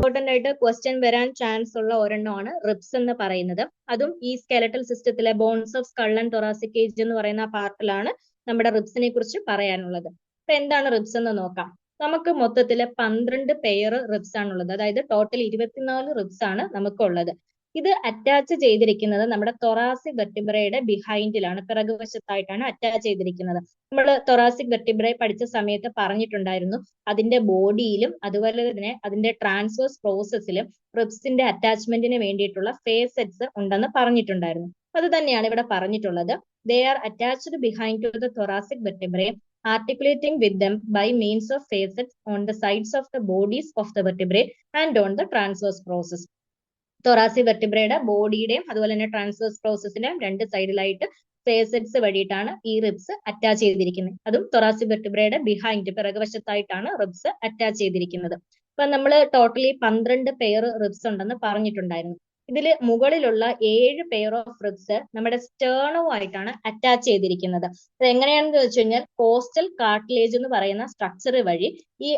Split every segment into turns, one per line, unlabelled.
Important ആയിട്ട് question വരാൻ chance ഉള്ള ഒരെണ്ണമാണ് റിബ്സ് എന്ന് പറയുന്നത്. അതും ഈ സ്കെലറ്റൽ സിസ്റ്റത്തിലെ bones of skull and thoracic cage എന്ന് പറയുന്ന പാർട്ടിലാണ് നമ്മുടെ റിബ്സിനെ കുറിച്ച് പറയാനുള്ളത്. അപ്പൊ എന്താണ് റിബ്സ് എന്ന് നോക്കാം. നമുക്ക് മൊത്തത്തില് 12 പെയർ റിബ്സ് ആണുള്ളത്. അതായത് ടോട്ടൽ 24 റിബ്സ് ആണ് നമുക്കുള്ളത്. ഇത് അറ്റാച്ച് ചെയ്തിരിക്കുന്നത് നമ്മുടെ തൊറാസിക് വെർട്ടിബ്രയുടെ ബിഹൈൻഡിലാണ്, പിറകുവശത്തായിട്ടാണ് അറ്റാച്ച് ചെയ്തിരിക്കുന്നത്. നമ്മൾ തൊറാസിക് വെർട്ടിബ്രയെ പഠിച്ച സമയത്ത് പറഞ്ഞിട്ടുണ്ടായിരുന്നു, അതിന്റെ ബോഡിയിലും അതുപോലെ തന്നെ അതിന്റെ ട്രാൻസ്വേഴ്സ് പ്രോസസ്സിലും റിബ്സിന്റെ അറ്റാച്ച്മെന്റിന് വേണ്ടിയിട്ടുള്ള ഫേസെറ്റ്സ് ഉണ്ടെന്ന് പറഞ്ഞിട്ടുണ്ടായിരുന്നു. അത് തന്നെയാണ് ഇവിടെ പറഞ്ഞിട്ടുള്ളത്. They are attached behind to the thoracic vertebrae, articulating with them by means of facets on the sides of the bodies of the vertebrae and on the transverse process. Thoracic വെർട്ടിബ്രയുടെ ബോഡിയുടെയും അതുപോലെ തന്നെ ട്രാൻസ്വേഴ്സ് പ്രോസസ്സിന്റെയും രണ്ട് സൈഡിലായിട്ട് ഫേസെറ്റ്സ് വഴിയിട്ടാണ് ഈ ribs attach ചെയ്തിരിക്കുന്നത്. അതും thoracic വെർട്ടിബ്രയുടെ behind പിറകുവശത്തായിട്ടാണ് ribs attach ചെയ്തിരിക്കുന്നത്. അപ്പൊ നമ്മൾ ടോട്ടലി 12 പെയർ റിബ്സ് ഉണ്ടെന്ന് പറഞ്ഞിട്ടുണ്ടായിരുന്നു. ഇതിൽ മുകളിലുള്ള 7 പെയർ ഓഫ് റിബ്സ് നമ്മുടെ സ്റ്റേണവുമായിട്ടാണ് അറ്റാച്ച് ചെയ്തിരിക്കുന്നത്. അത് എങ്ങനെയാണെന്ന് വെച്ച് കഴിഞ്ഞാൽ കോസ്റ്റൽ കാർട്ടിലേജ് എന്ന് പറയുന്ന സ്ട്രക്ചർ വഴി ഈ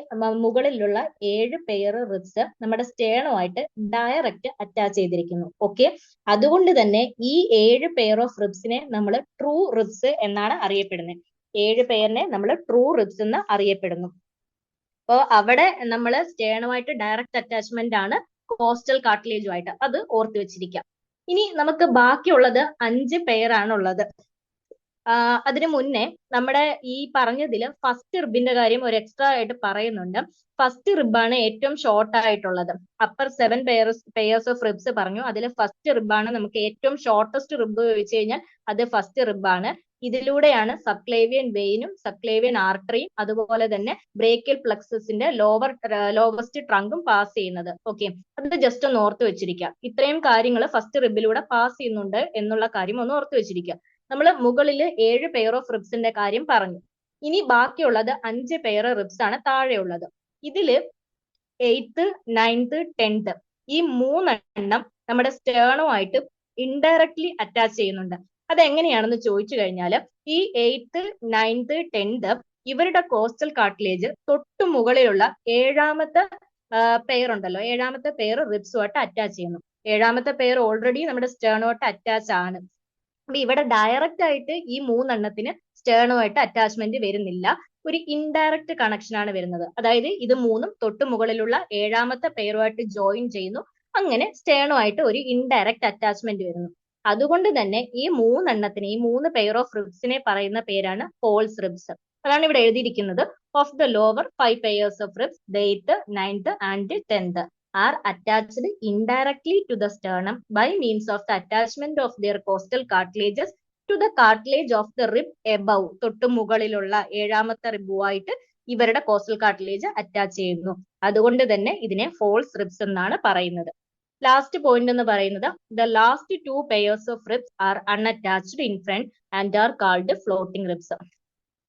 മുകളിലുള്ള 7 പെയർ റിബ്സ് നമ്മുടെ സ്റ്റേണവുമായിട്ട് ഡയറക്റ്റ് അറ്റാച്ച് ചെയ്തിരിക്കുന്നു. ഓക്കെ, അതുകൊണ്ട് തന്നെ ഈ 7 പെയർ ഓഫ് റിബ്സിനെ നമ്മൾ ട്രൂ റിബ്സ് എന്നാണ് അറിയപ്പെടുന്നത്. 7 പെയറിനെ നമ്മൾ ട്രൂ റിബ്സ് എന്ന് അറിയപ്പെടുന്നു. അപ്പോൾ അവിടെ നമ്മൾ സ്റ്റേണുമായിട്ട് ഡയറക്റ്റ് അറ്റാച്ച്മെന്റ് ആണ് കോസ്റ്റൽ കാർട്ടിലേജുമായിട്ട്, അത് ഓർത്ത് വെച്ചിരിക്കാം. ഇനി നമുക്ക് ബാക്കിയുള്ളത് 5 പെയർ ആണുള്ളത്. അതിനു മുന്നേ നമ്മുടെ ഈ പറഞ്ഞതിൽ ഫസ്റ്റ് റിബിന്റെ കാര്യം ഒരു എക്സ്ട്രാ ആയിട്ട് പറയുന്നുണ്ട്. ഫസ്റ്റ് റിബാണ് ഏറ്റവും ഷോർട്ട് ആയിട്ടുള്ളത്. അപ്പർ 7 പെയർസ് ഓഫ് റിബ്സ് പറഞ്ഞു, അതിൽ ഫസ്റ്റ് റിബാണ് നമുക്ക് ഏറ്റവും ഷോർട്ടസ്റ്റ് റിബ് ചോദിച്ചു കഴിഞ്ഞാൽ അത് ഫസ്റ്റ് റിബാണ്. ഇതിലൂടെയാണ് സബ്ക്ലേവിയൻ വെയിനും സബ്ക്ലേവിയൻ ആർട്ടറിയും അതുപോലെ തന്നെ ബ്രേക്കിയൽ പ്ലക്സസിന്റെ ലോവസ്റ്റ് ട്രങ്കും പാസ് ചെയ്യുന്നത്. ഓക്കെ, അത് ജസ്റ്റ് ഒന്ന് ഓർത്ത് വെച്ചിരിക്കുക. ഇത്രയും കാര്യങ്ങൾ ഫസ്റ്റ് റിബിലൂടെ പാസ് ചെയ്യുന്നുണ്ട് എന്നുള്ള കാര്യം ഒന്ന് ഓർത്ത് വെച്ചിരിക്കുക. നമ്മൾ മുകളിൽ 7 പെയർ ഓഫ് റിബ്സിന്റെ കാര്യം പറഞ്ഞു. ഇനി ബാക്കിയുള്ളത് 5 പെയർ റിബ്സ് ആണ് താഴെയുള്ളത്. ഇതില് 8th 9th 10th ഈ 3 എണ്ണം നമ്മുടെ സ്റ്റേണുമായിട്ട് ഇൻഡയറക്ട്ലി അറ്റാച്ച് ചെയ്യുന്നുണ്ട്. അതെങ്ങനെയാണെന്ന് ചോദിച്ചു കഴിഞ്ഞാൽ ഈ 8th 9th 10th ഇവരുടെ കോസ്റ്റൽ കാർട്ടിലേജ് തൊട്ടു മുകളിലുള്ള 7ാമത്തെ പെയർ ഉണ്ടല്ലോ, 7ാമത്തെ പെയർ റിബ്സുമായിട്ട് അറ്റാച്ച് ചെയ്യുന്നു. 7ാമത്തെ പെയർ ഓൾറെഡി നമ്മുടെ സ്റ്റേണുമായിട്ട് അറ്റാച്ച് ആണ്. അപ്പൊ ഇവിടെ ഡയറക്റ്റ് ആയിട്ട് ഈ 3 എണ്ണത്തിന് സ്റ്റേണുമായിട്ട് അറ്റാച്ച്മെന്റ് വരുന്നില്ല, ഒരു ഇൻഡയറക്റ്റ് കണക്ഷൻ ആണ് വരുന്നത്. അതായത് ഇത് 3ഉം തൊട്ടു മുകളിലുള്ള 7ാമത്തെ പെയറുമായിട്ട് ജോയിൻ ചെയ്യുന്നു. അങ്ങനെ സ്റ്റേണുമായിട്ട് ഒരു ഇൻഡയറക്റ്റ് അറ്റാച്ച്മെന്റ് വരുന്നു. അതുകൊണ്ട് തന്നെ ഈ 3 എണ്ണത്തിന്, ഈ 3 പെയർ ഓഫ് റിബ്സിനെ പറയുന്ന പേരാണ് ഫോൾസ് റിബ്സ്. അതാണ് ഇവിടെ എഴുതിയിരിക്കുന്നത്. Of the lower 5 pairs of ribs, the 8th 9th and 10th are attached indirectly to the sternum by means of the attachment of their costal cartilages to the cartilage of the rib above. തൊട്ടു മുകളിലുള്ള 7ാമത്തെ റിബുമായിട്ട് ഇവരുടെ coastal cartilage attach ചെയ്യുന്നു. അതുകൊണ്ട് തന്നെ ഇതിനെ false ribs എന്നാണ് പറയുന്നത്. Last point എന്ന് പറയുന്നത് the last 2 pairs of ribs are unattached in front and are called floating ribs.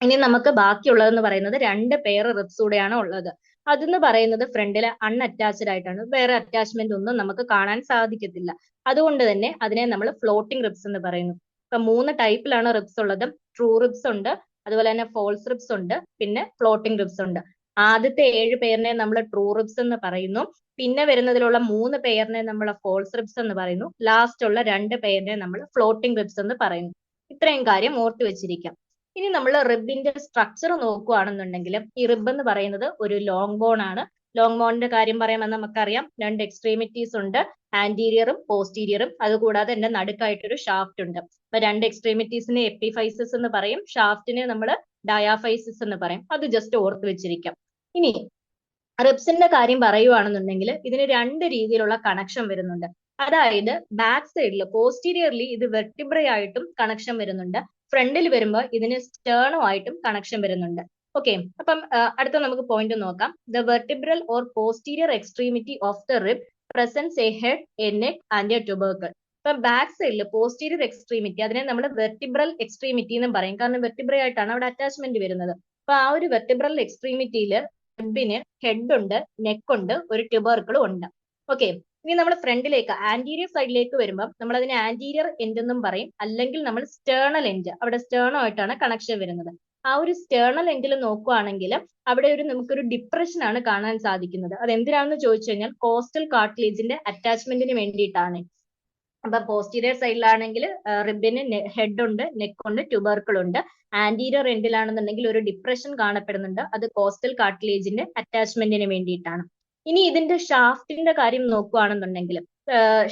ഇനി നമുക്ക് ബാക്കിയുള്ളതെന്ന് പറയുന്നത് 2 പെയർ റിബ്സ് കൂടെയാണ് ഉള്ളത്. അതെന്ന് പറയുന്നത് ഫ്രണ്ടിലെ അൺഅറ്റാച്ച്ഡ് ആയിട്ടാണ്, വേറെ അറ്റാച്ച്മെന്റ് ഒന്നും നമുക്ക് കാണാൻ സാധിക്കത്തില്ല. അതുകൊണ്ട് തന്നെ അതിനെ നമ്മൾ ഫ്ലോട്ടിംഗ് റിബ്സ് എന്ന് പറയുന്നു. ഇപ്പൊ 3 ടൈപ്പിലാണ് റിബ്സ് ഉള്ളത്. ട്രൂ റിബ്സ് ഉണ്ട്, അതുപോലെ തന്നെ ഫോൾസ് റിബ്സ് ഉണ്ട്, പിന്നെ ഫ്ലോട്ടിംഗ് റിബ്സ് ഉണ്ട്. ആദ്യത്തെ 7 പെയറിനെ നമ്മൾ ട്രൂ റിബ്സ് എന്ന് പറയുന്നു. പിന്നെ വരുന്നതിലുള്ള 3 പെയറിനെ നമ്മൾ ഫോൾസ് റിബ്സ് എന്ന് പറയുന്നു. ലാസ്റ്റ് ഉള്ള 2 പെയറിനെ നമ്മൾ ഫ്ലോട്ടിംഗ് റിബ്സ് എന്ന് പറയുന്നു. ഇത്രയും കാര്യം ഓർത്ത് വെച്ചിരിക്കാം. ഇനി നമ്മൾ റിബിന്റെ സ്ട്രക്ചർ നോക്കുകയാണെന്നുണ്ടെങ്കിൽ ഈ റിബ് എന്ന് പറയുന്നത് ഒരു ലോങ് ബോൺ ആണ്. ലോങ് ബോണിന്റെ കാര്യം പറയാമെന്ന് നമുക്കറിയാം. 2 എക്സ്ട്രീമിറ്റീസ് ഉണ്ട്, ആന്റീരിയറും പോസ്റ്റീരിയറും. അതുകൂടാതെ എന്റെ നടുക്കായിട്ടൊരു ഷാഫ്റ്റ് ഉണ്ട്. അപ്പൊ 2 എക്സ്ട്രീമിറ്റീസിനെ എപ്പിഫൈസിസ് എന്ന് പറയും, ഷാഫ്റ്റിനെ നമ്മൾ ഡയാഫൈസിസ് എന്ന് പറയും. അത് ജസ്റ്റ് ഓർത്ത് വെച്ചിരിക്കാം. ഇനി റിബ്സിന്റെ കാര്യം പറയുവാണെന്നുണ്ടെങ്കിൽ ഇതിന് 2 രീതിയിലുള്ള കണക്ഷൻ വരുന്നുണ്ട്. അതായത് ബാക്ക് സൈഡിൽ പോസ്റ്റീരിയർലി ഇത് വെർട്ടിബ്ര ആയിട്ടും കണക്ഷൻ വരുന്നുണ്ട്, ഫ്രണ്ടിൽ വരുമ്പോൾ ഇതിന് സ്റ്റേണോ ആയിട്ടും കണക്ഷൻ വരുന്നുണ്ട്. ഓക്കെ, അപ്പം അടുത്ത നമുക്ക് പോയിന്റ് നോക്കാം. The vertebral or posterior extremity of the rib presence A head, A neck and A tubercle. ഇപ്പൊ ബാക്ക് സൈഡിൽ പോസ്റ്റീരിയർ എക്സ്ട്രീമിറ്റി, അതിനെ നമ്മൾ വെർട്ടിബ്രൽ എക്സ്ട്രീമിറ്റി എന്നും പറയും, കാരണം വെർട്ടിബ്ര ആയിട്ടാണ് അവിടെ അറ്റാച്ച്മെന്റ് വരുന്നത്. അപ്പൊ ആ ഒരു വെർട്ടിബ്രൽ എക്സ്ട്രീമിറ്റിയിൽ റിബിന് ഹെഡ് ഉണ്ട്, നെക്ക് ഉണ്ട്, ഒരു ട്യൂബർക്കിളും ഉണ്ട്. ഓക്കെ, ഇനി നമ്മൾ ഫ്രണ്ടിലേക്ക് ആന്റീരിയർ സൈഡിലേക്ക് വരുമ്പോൾ നമ്മൾ അതിനെ ആന്റീരിയർ എൻഡ് എന്നും പറയും, അല്ലെങ്കിൽ നമ്മൾ സ്റ്റേണൽ എൻഡ്, അവിടെ സ്റ്റേണോ ആയിട്ടാണ് കണക്ഷൻ വരുന്നത്. ആ ഒരു സ്റ്റേണൽ എൻഡിൽ നോക്കുവാണെങ്കിൽ അവിടെ നമുക്കൊരു ഡിപ്രഷൻ ആണ് കാണാൻ സാധിക്കുന്നത്. അത് എന്തിനാണെന്ന് ചോദിച്ചു കഴിഞ്ഞാൽ കോസ്റ്റൽ കാർട്ടിലേജിന്റെ അറ്റാച്ച്മെന്റിന് വേണ്ടിയിട്ടാണ്. അപ്പൊ പോസ്റ്റീരിയർ സൈഡിലാണെങ്കിൽ റിബിന് ഹെഡ് ഉണ്ട്, നെക്ക് ഉണ്ട്, ട്യൂബർക്കിൾ ഉണ്ട്. ആന്റീരിയർ എൻഡിലാണെന്നുണ്ടെങ്കിൽ ഒരു ഡിപ്രഷൻ കാണപ്പെടുന്നുണ്ട്, അത് കോസ്റ്റൽ കാർട്ടിലേജിന്റെ അറ്റാച്ച്മെന്റിന് വേണ്ടിയിട്ടാണ്. ഇനി ഇതിന്റെ ഷാഫ്റ്റിന്റെ കാര്യം നോക്കുകയാണെന്നുണ്ടെങ്കിൽ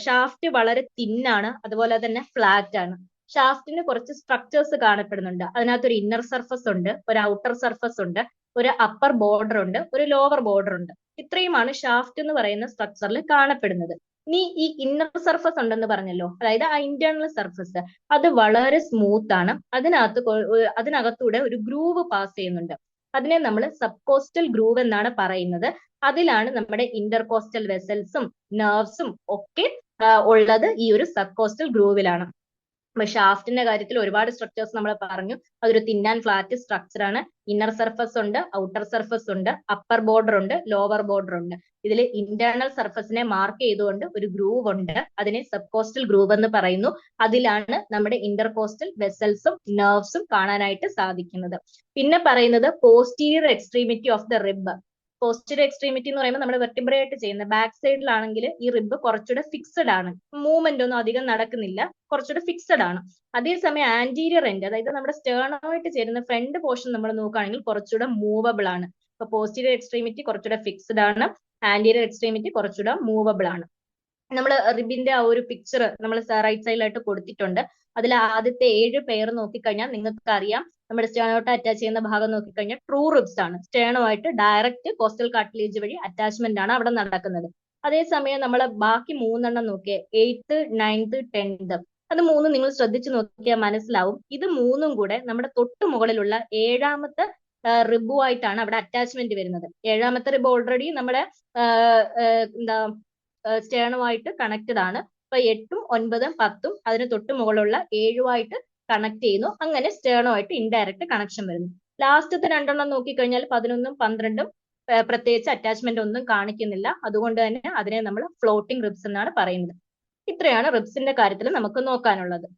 ഷാഫ്റ്റ് വളരെ തിന്നാണ്, അതുപോലെ തന്നെ ഫ്ലാറ്റ് ആണ്. ഷാഫ്റ്റിന് കുറച്ച് സ്ട്രക്ചേഴ്സ് കാണപ്പെടുന്നുണ്ട്. അതിനകത്ത് ഒരു ഇന്നർ സർഫസ് ഉണ്ട്, ഒരു ഔട്ടർ സർഫസ് ഉണ്ട്, ഒരു അപ്പർ ബോർഡർ ഉണ്ട്, ഒരു ലോവർ ബോർഡർ ഉണ്ട്. ഇത്രയുമാണ് ഷാഫ്റ്റ് എന്ന് പറയുന്ന സ്ട്രക്ചറിൽ കാണപ്പെടുന്നത്. ഇനി ഈ ഇന്നർ സർഫസ് ഉണ്ടെന്ന് പറഞ്ഞല്ലോ, അതായത് ആ ഇന്റേണൽ സർഫസ്, അത് വളരെ സ്മൂത്ത് ആണ്. അതിനകത്തൂടെ ഒരു ഗ്രൂവ് പാസ് ചെയ്യുന്നുണ്ട്. അതിനെ നമ്മൾ സബ് കോസ്റ്റൽ ഗ്രൂവ് എന്നാണ് പറയുന്നത്. അതിലാണ് നമ്മുടെ ഇന്റർകോസ്റ്റൽ വെസൽസും നെർവ്സും ഒക്കെ ഉള്ളത് ഈ ഒരു സബ് കോസ്റ്റൽ ഗ്രൂവിലാണ്. ഷാഫ്റ്റിന്റെ കാര്യത്തിൽ ഒരുപാട് സ്ട്രക്ചേഴ്സ് നമ്മൾ പറഞ്ഞു. അതൊരു തിൻ ആൻഡ് ഫ്ലാറ്റ് സ്ട്രക്ചർ ആണ്. ഇന്നർ സർഫസ് ഉണ്ട്, ഔട്ടർ സർഫസ് ഉണ്ട്, അപ്പർ ബോർഡർ ഉണ്ട്, ലോവർ ബോർഡർ ഉണ്ട്. ഇതിൽ ഇന്റേണൽ സർഫസിനെ മാർക്ക് ചെയ്തുകൊണ്ട് ഒരു ഗ്രൂവ് ഉണ്ട്, അതിനെ സബ് കോസ്റ്റൽ ഗ്രൂവ് എന്ന് പറയുന്നു. അതിലാണ് നമ്മുടെ ഇന്റർകോസ്റ്റൽ വെസൽസും നെർവ്സും കാണാനായിട്ട് സാധിക്കുന്നത്. പിന്നെ പറയുന്നത് posterior extremity of the rib. Posterior extremity എന്ന് പറയുമ്പോൾ നമ്മൾ വെർട്ടിബ്ര ആയിട്ട് ചെയ്യുന്ന ബാക്ക് സൈഡിലാണെങ്കിൽ ഈ റിബ് കുറച്ചുകൂടെ ഫിക്സഡ് ആണ്, മൂവ്മെന്റ് ഒന്നും അധികം നടക്കുന്നില്ല, കുറച്ചുകൂടെ ഫിക്സഡ് ആണ്. അതേസമയം ആന്റീരിയർ എൻഡ്, അതായത് നമ്മുടെ സ്റ്റേർണോയിട്ട് ചേരുന്ന ഫ്രണ്ട് പോർഷൻ നമ്മൾ നോക്കുകയാണെങ്കിൽ കുറച്ചുകൂടെ മൂവബിൾ ആണ്. ഇപ്പൊ പോസ്റ്റീരിയർ എക്സ്ട്രീമിറ്റി കുറച്ചുകൂടെ ഫിക്സഡ് ആണ്, ആന്റീരിയർ എക്സ്ട്രീമിറ്റി കുറച്ചുകൂടെ മൂവബിൾ ആണ്. നമ്മൾ റിബിന്റെ ആ ഒരു പിക്ചർ നമ്മൾ റൈറ്റ് സൈഡിലായിട്ട് കൊടുത്തിട്ടുണ്ട്. അതിൽ ആദ്യത്തെ 7 പെയർ നോക്കിക്കഴിഞ്ഞാൽ നിങ്ങൾക്ക് അറിയാം, നമ്മുടെ സ്റ്റേണോട്ട് അറ്റാച്ച് ചെയ്യുന്ന ഭാഗം നോക്കിക്കഴിഞ്ഞാൽ ട്രൂ റിബ്സ് ആണ്. സ്റ്റേണോയിട്ട് ഡയറക്റ്റ് കോസ്റ്റൽ കാർട്ടിലേജ് വഴി അറ്റാച്ച്മെന്റ് ആണ് അവിടെ നടക്കുന്നത്. അതേസമയം നമ്മൾ ബാക്കി 3 നോക്കിയേ, 8th, 9th, 10th, അത് 3 നിങ്ങൾ ശ്രദ്ധിച്ചു നോക്കിയാൽ മനസ്സിലാവും. ഇത് 3 കൂടെ നമ്മുടെ തൊട്ടു മുകളിലുള്ള 7ാമത്തെ റിബുമായിട്ടാണ് അവിടെ അറ്റാച്ച്മെന്റ് വരുന്നത്. 7ാമത്തെ റിബ് ഓൾറെഡി നമ്മുടെ എന്താ സ്റ്റേണുമായിട്ട് കണക്റ്റഡ് ആണ്. അപ്പൊ 8ഉം 9ഉം 10ഉം അതിന് തൊട്ട് മുകളിലുള്ള 7ഉമായിട്ട് കണക്ട് ചെയ്യുന്നു. അങ്ങനെ സ്റ്റേണുമായിട്ട് ഇൻഡയറക്റ്റ് കണക്ഷൻ വരുന്നു. ലാസ്റ്റത്തെ 2 നോക്കിക്കഴിഞ്ഞാൽ 11ഉം 12ഉം പ്രത്യേകിച്ച് അറ്റാച്ച്മെന്റ് ഒന്നും കാണിക്കുന്നില്ല. അതുകൊണ്ട് തന്നെ അതിനെ നമ്മൾ ഫ്ലോട്ടിംഗ് റിബ്സ് എന്നാണ് പറയുന്നത്. ഇത്രയാണ് റിബ്സിന്റെ കാര്യത്തിൽ നമുക്ക് നോക്കാനുള്ളത്.